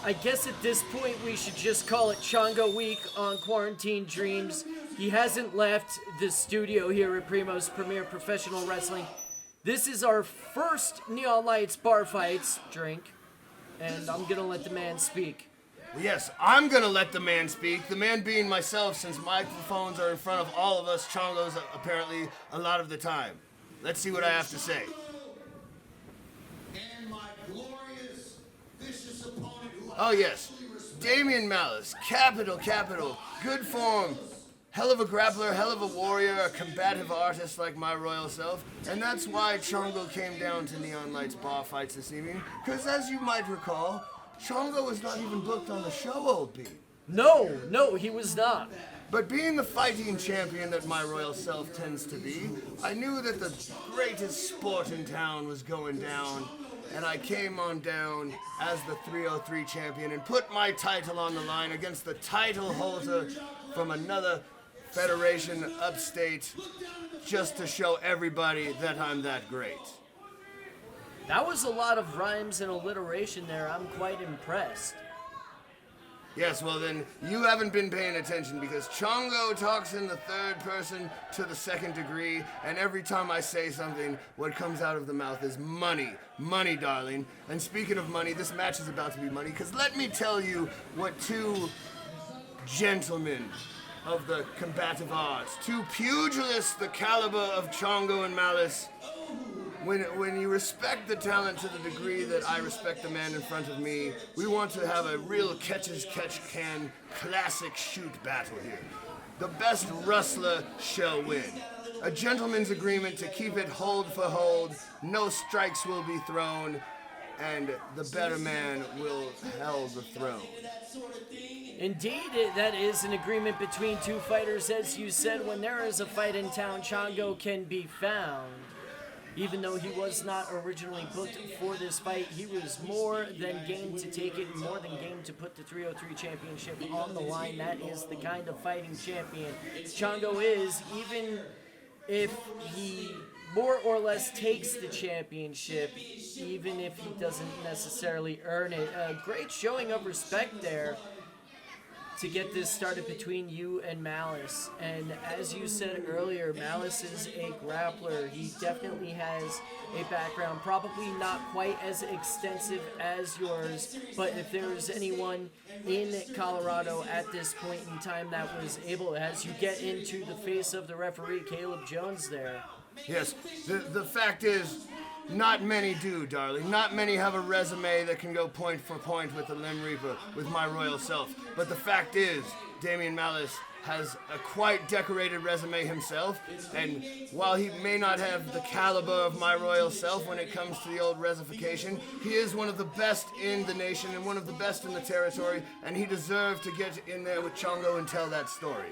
I guess at this point we should just call it Chango Week on Quarantine Dreams. He hasn't left the studio here at Primo's Premier Professional Wrestling. This is our first Neon Lights Bar Fights drink, and I'm gonna let the man speak. Yes, I'm gonna let the man speak. The man being myself, since microphones are in front of all of us Chongos apparently a lot of the time. Let's see what I have to say. And my glorious, vicious opponent who Oh yes, Damien Malice, capital, good form, hell of a grappler, hell of a warrior, a combative artist like my royal self, and that's why Chango came down to Neon Lights Bar Fights this evening, because as you might recall, Chango was not even booked on the show, old B. No, he was not. But being the fighting champion that my royal self tends to be, I knew that the greatest sport in town was going down, and I came on down as the 303 champion and put my title on the line against the title holder from another federation upstate, just to show everybody that I'm that great. That was a lot of rhymes and alliteration there. I'm quite impressed. Yes, well then, you haven't been paying attention because Chango talks in the third person to the second degree, and every time I say something, what comes out of the mouth is money. Money, darling. And speaking of money, this match is about to be money, because let me tell you what two gentlemen of the combative arts, two pugilists the caliber of Chango and Malice, when you respect the talent to the degree that I respect the man in front of me, we want to have a real catch-as-catch-can classic shoot battle here. The best wrestler shall win. A gentleman's agreement to keep it hold for hold, no strikes will be thrown, and the better man will held the throne. Indeed, that is an agreement between two fighters. As you said, when there is a fight in town, Chango can be found. Even though he was not originally booked for this fight, he was more than game to take it, more than game to put the 303 championship on the line. That is the kind of fighting champion Chango is, even if he more or less takes the championship, even if he doesn't necessarily earn it. A great showing of respect there to get this started between you and Malice. And as you said earlier, Malice is a grappler. He definitely has a background, probably not quite as extensive as yours, but if there's anyone in Colorado at this point in time that was able, as you get into the face of the referee, Caleb Jones there. Yes, the fact is, not many do, darling. Not many have a resume that can go point for point with the Limb Reaper, with my royal self. But the fact is, Damien Malice has a quite decorated resume himself, and while he may not have the caliber of my royal self when it comes to the old resification, he is one of the best in the nation and one of the best in the territory, and he deserved to get in there with Chango and tell that story.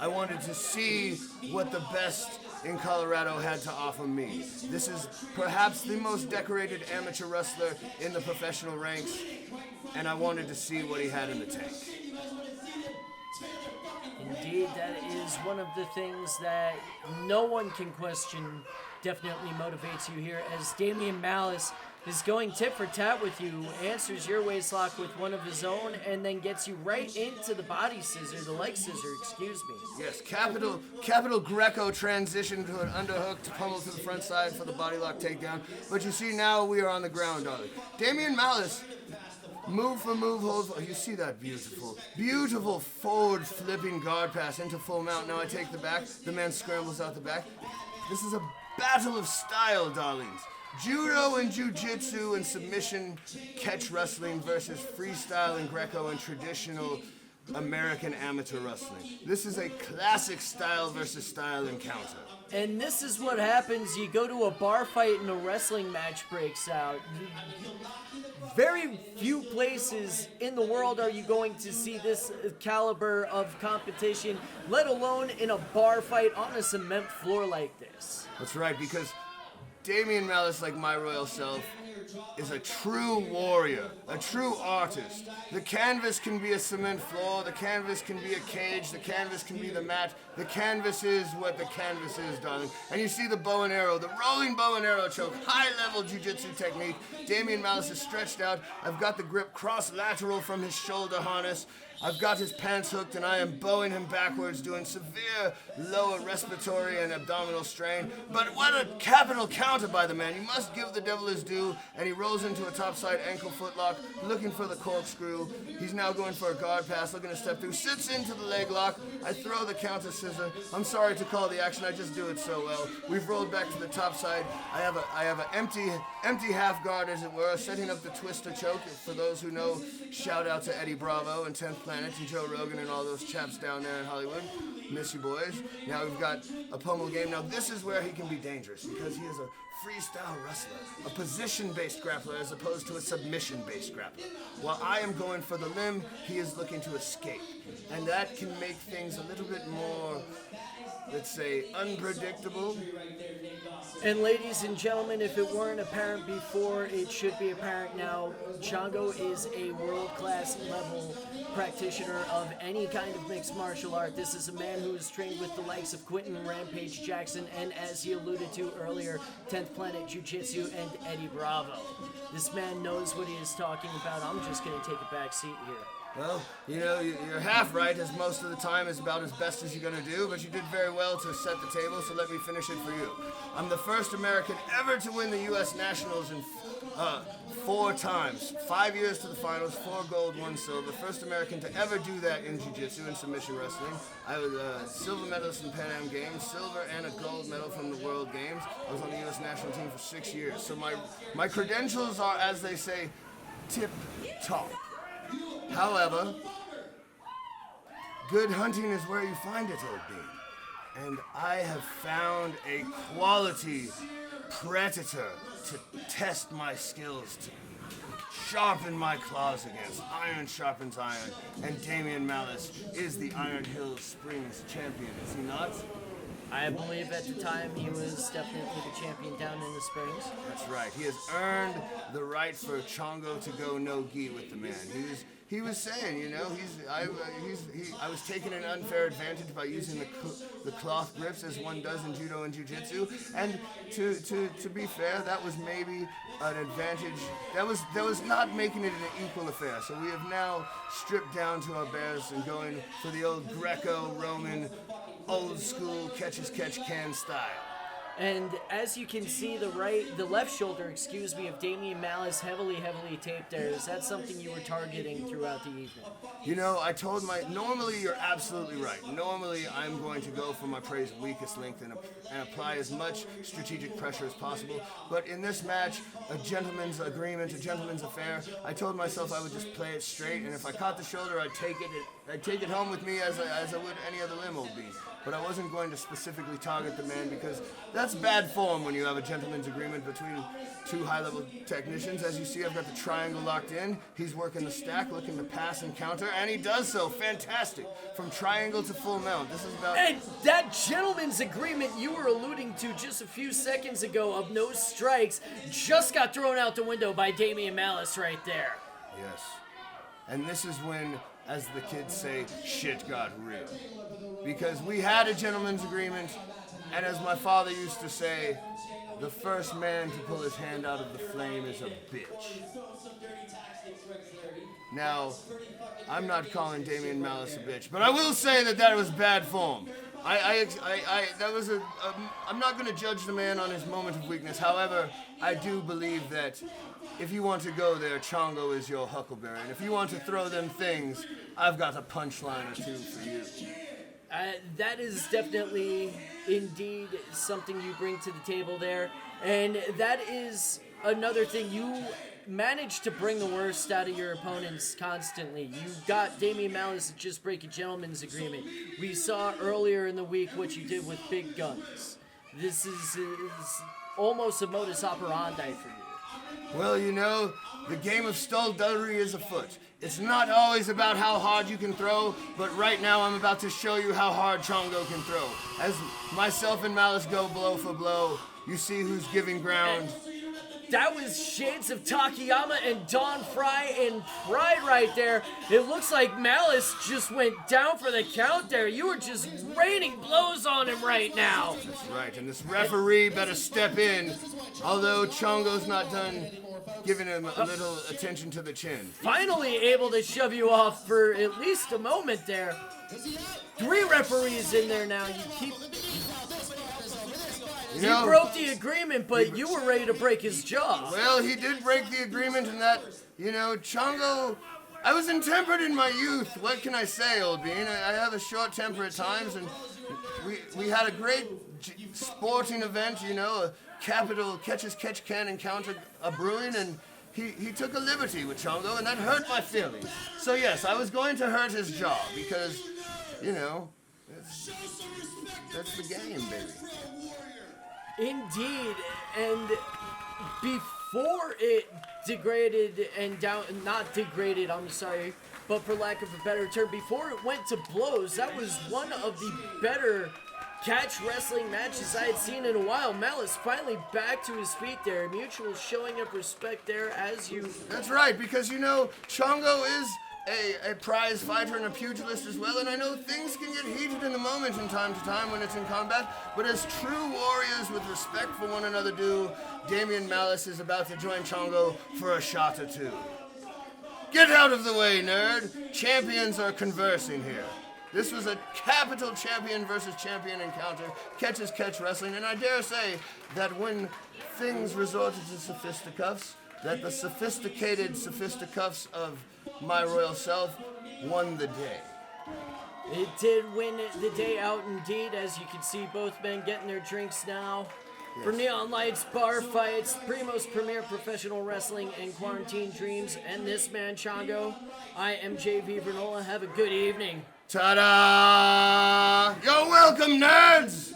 I wanted to see what the best in Colorado had to offer me. This is perhaps the most decorated amateur wrestler in the professional ranks, and I wanted to see what he had in the tank. Indeed, that is one of the things that no one can question, definitely motivates you here, as Damien Malice is going tit for tat with you, answers your waist lock with one of his own, and then gets you right into the body scissor, the leg scissor, excuse me. Yes, capital Greco transition to an underhook to pummel to the front side for the body lock takedown. But you see, now we are on the ground, darling. Damien Malice, move for move, hold for... You see that beautiful forward flipping guard pass into full mount. Now I take the back. The man scrambles out the back. This is a battle of style, darlings. Judo and jiu-jitsu and submission catch wrestling versus freestyle and Greco and traditional American amateur wrestling. This is a classic style versus style encounter. And this is what happens. You go to a bar fight and a wrestling match breaks out. Very few places in the world are you going to see this caliber of competition, let alone in a bar fight on a cement floor like this. That's right, because Damien Malice, like my royal self, is a true warrior, a true artist. The canvas can be a cement floor, the canvas can be a cage, the canvas can be the mat. The canvas is what the canvas is, darling. And you see the bow and arrow, the rolling bow and arrow choke, high-level jiu-jitsu technique. Damien Malice is stretched out. I've got the grip cross-lateral from his shoulder harness. I've got his pants hooked and I am bowing him backwards, doing severe lower respiratory and abdominal strain. But what a capital counter by the man. You must give the devil his due. And he rolls into a topside ankle footlock, looking for the corkscrew. He's now going for a guard pass, looking to step through, sits into the leg lock. I throw the counter scissor. I'm sorry to call the action, I just do it so well. We've rolled back to the top side. I have an empty half guard, as it were, setting up the twister choke. For those who know, shout out to Eddie Bravo and 10th Planet and Joe Rogan and all those chaps down there in Hollywood. Miss you boys. Now we've got a pommel game. Now this is where he can be dangerous because he is a freestyle wrestler, a position-based grappler as opposed to a submission-based grappler. While I am going for the limb, he is looking to escape. And that can make things a little bit more, let's say, unpredictable. And ladies and gentlemen, if it weren't apparent before, it should be apparent now. Chango is a world-class level practitioner of any kind of mixed martial art. This is a man who is trained with the likes of Quentin Rampage Jackson and, as he alluded to earlier, 10th Planet Jiu-Jitsu and Eddie Bravo. This man knows what he is talking about. I'm just going to take a back seat here. Well, you know, you're half right, as most of the time is about as best as you're going to do, but you did very well to set the table, so let me finish it for you. I'm the first American ever to win the U.S. Nationals in 4 times. 5 years to the finals, 4 gold, 1 silver. First American to ever do that in jiu-jitsu and submission wrestling. I was a silver medalist in Pan Am Games, silver and a gold medal from the World Games. I was on the U.S. national team for 6 years. So my credentials are, as they say, tip-top. However, good hunting is where you find it, old bean. And I have found a quality predator to test my skills, to sharpen my claws against. Iron sharpens iron, and Damien Malice is the Iron Hills Springs champion, is he not? I believe at the time he was definitely the champion down in the Springs. That's right. He has earned the right for Chango to go no-gi with the man. He was saying, you know, I was taking an unfair advantage by using the cloth grips as one does in judo and jiu-jitsu, and to be fair, that was maybe an advantage. That was not making it an equal affair. So we have now stripped down to our bears and going for the old Greco-Roman, old-school catch-as-catch-can style. And as you can see, the left shoulder, of Damien Malice heavily taped there. Is that something you were targeting throughout the evening? You know, normally you're absolutely right. Normally I'm going to go for my prey's weakest link and apply as much strategic pressure as possible. But in this match, a gentleman's agreement, a gentleman's affair, I told myself I would just play it straight, and if I caught the shoulder, I'd take it home with me as I would any other limb, old bean. But I wasn't going to specifically target the man because that's bad form when you have a gentleman's agreement between 2 high-level technicians. As you see, I've got the triangle locked in. He's working the stack, looking to pass and counter, and he does so. Fantastic. From triangle to full mount. This is about... And that gentleman's agreement you were alluding to just a few seconds ago of no strikes just got thrown out the window by Damien Malice right there. Yes. And this is when, as the kids say, shit got real. Because we had a gentleman's agreement, and as my father used to say, the first man to pull his hand out of the flame is a bitch. Now, I'm not calling Damien Malice a bitch, but I will say that was bad form. I'm not going to judge the man on his moment of weakness. However, I do believe that if you want to go there, Chango is your huckleberry. And if you want to throw them things, I've got a punchline or 2 for you. That is definitely, indeed, something you bring to the table there. And that is another thing. You manage to bring the worst out of your opponents constantly. You got Damien Malice to just break a gentleman's agreement. We saw earlier in the week what you did with big guns. This is almost a modus operandi for you. Well, you know, the game of skullduggery is afoot. It's not always about how hard you can throw, but right now I'm about to show you how hard Chango can throw. As myself and Malice go blow for blow, you see who's giving ground. That was shades of Takayama and Don Fry in Pride right there. It looks like Malice just went down for the count there. You were just raining blows on him right now. That's right, and this referee better step in, although Chango's not done giving him a little attention to the chin. Finally able to shove you off for at least a moment there. 3 referees in there now. He broke the agreement, but you were ready to break his jaw. Well, he did break the agreement in that, Chango, I was intempered in my youth. What can I say, old bean? I have a short temper at times, and we had a great sporting event, a capital catch-as-catch-can encounter a brewing, and he took a liberty with Chango, and that hurt my feelings. So yes, I was going to hurt his jaw, because, that's the game, baby. Indeed, and before it degraded and not degraded, I'm sorry, but for lack of a better term, before it went to blows, that was one of the better catch wrestling matches I had seen in a while. Malice finally back to his feet there, Mutual showing up respect there as you... That's right, because Chango is a prize fighter and a pugilist as well, and I know things can get heated in the moment from time to time when it's in combat, but as true warriors with respect for one another do, Damien Malice is about to join Chango for a shot or two. Get out of the way, nerd! Champions are conversing here. This was a capital champion versus champion encounter, catch-as-catch wrestling, and I dare say that when things resorted to fisticuffs, that the sophisticated fisticuffs of my royal self won the day. It did win the day out indeed, as you can see both men getting their drinks now. Yes. For Neon Lights, Bar Fights, Primo's premier professional wrestling and Quarantine Dreams, and this man Chango, I am JV Vernola. Have a good evening. Ta-da! You're welcome, nerds!